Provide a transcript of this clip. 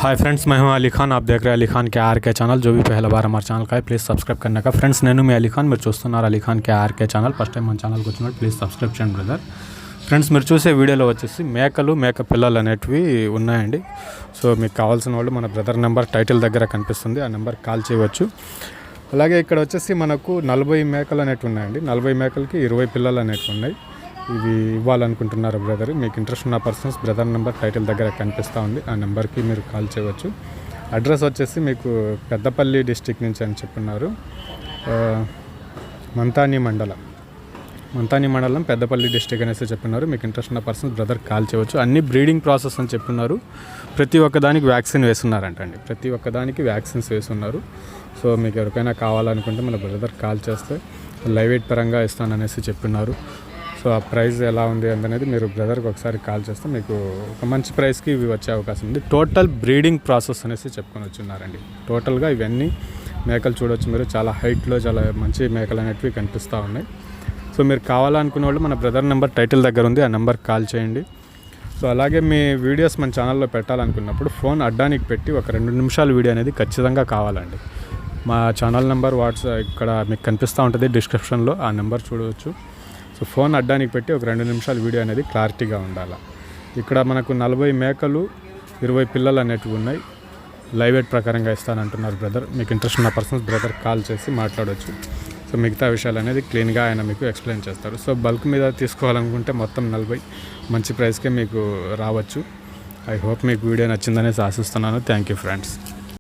Hi friends, मैं हूं अली खान। आप देख रहे हैं अली खान के आर के चैनल। जो भी पहला बार हमारे ఛానల్ का है प्लीज़ सब्सक्राइब करने का। फ्रेंड्स నేను మీ అలీ ఖాన్, మీరు చూస్తున్నారు Ali Khan K R K channel. First time మన ఛానల్కి వచ్చినప్పుడు ప్లీజ్ సబ్స్క్రైబ్ చేయండి బ్రదర్। ఫ్రెండ్స్ మీరు చూసే వీడియోలో వచ్చేసి మేక పిల్లలు అనేటివి ఉన్నాయండి। సో మీకు కావాల్సిన వాళ్ళు మన బ్రదర్ నెంబర్ టైటిల్ దగ్గర కనిపిస్తుంది, ఆ నెంబర్ కాల్ చేయవచ్చు। అలాగే ఇక్కడ వచ్చేసి మనకు 40 మేకలు అనేటివి ఉన్నాయండి। 40 మేకలకి 20 పిల్లలు అనేటివి ఉన్నాయి। ఇవి ఇవ్వాలనుకుంటున్నారు బ్రదర్। మీకు ఇంట్రెస్ట్ ఉన్న పర్సన్స్ బ్రదర్ నెంబర్ టైటిల్ దగ్గర కనిపిస్తూ ఉంది, ఆ నెంబర్కి మీరు కాల్ చేయవచ్చు। అడ్రస్ వచ్చేసి మీకు పెద్దపల్లి డిస్టిక్ నుంచి అని చెప్పున్నారు, మంతాని మండలం పెద్దపల్లి డిస్టిక్ అనేసి చెప్పున్నారు। మీకు ఇంట్రెస్ట్ ఉన్న పర్సన్స్ బ్రదర్ కాల్ చేయవచ్చు। అన్ని బ్రీడింగ్ ప్రాసెస్ అని చెప్పున్నారు। ప్రతి ఒక్కదానికి వ్యాక్సిన్ వేస్తున్నారంటండి, ప్రతి ఒక్కదానికి వ్యాక్సిన్స్ వేస్తున్నారు। సో మీకు ఎవరికైనా కావాలనుకుంటే మన బ్రదర్ కాల్ చేస్తే లైవ్ వెయిట్ పరంగా ఇస్తాననేసి చెప్పున్నారు। సో ఆ ప్రైస్ ఎలా ఉంది అనేది మీరు బ్రదర్కి ఒకసారి కాల్ చేస్తే మీకు ఒక మంచి ప్రైస్కి ఇవి వచ్చే అవకాశం ఉంది। టోటల్ బ్రీడింగ్ ప్రాసెస్ అనేసి చెప్పుకొని వచ్చున్నారండి। టోటల్గా ఇవన్నీ మేకలు చూడవచ్చు మీరు, చాలా హైట్లో చాలా మంచి మేకలు అనేటివి కనిపిస్తూ ఉన్నాయి। సో మీరు కావాలనుకునే వాళ్ళు మన బ్రదర్ నెంబర్ టైటిల్ దగ్గర ఉంది, ఆ నెంబర్కి కాల్ చేయండి। సో అలాగే మీ వీడియోస్ మన ఛానల్లో పెట్టాలనుకున్నప్పుడు ఫోన్ అడ్డానికి పెట్టి ఒక 2 నిమిషాల వీడియో అనేది ఖచ్చితంగా కావాలండి। మా ఛానల్ నెంబర్ వాట్సాప్ ఇక్కడ మీకు కనిపిస్తూ ఉంటుంది డిస్క్రిప్షన్లో, ఆ నెంబర్ చూడవచ్చు। సో ఫోన్ అడ్డానికి పెట్టి ఒక 2 నిమిషాల వీడియో అనేది క్లారిటీగా ఉండాలి। ఇక్కడ మనకు 40 మేకలు 20 పిల్లలు అనేటివి ఉన్నాయి। లైవ్ వెయిట్ ప్రకారంగా ఇస్తానంటున్నారు బ్రదర్। మీకు ఇంట్రెస్ట్ ఉన్న పర్సన్స్ బ్రదర్ కాల్ చేసి మాట్లాడవచ్చు। సో మిగతా విషయాలు అనేది క్లీన్గా ఆయన మీకు ఎక్స్ప్లెయిన్ చేస్తారు। సో బల్క్ మీద తీసుకోవాలనుకుంటే మొత్తం 40 మంచి ప్రైస్కే మీకు రావచ్చు। ఐ హోప్ మీకు వీడియో నచ్చిందనేసి ఆశిస్తున్నాను। Thank you friends.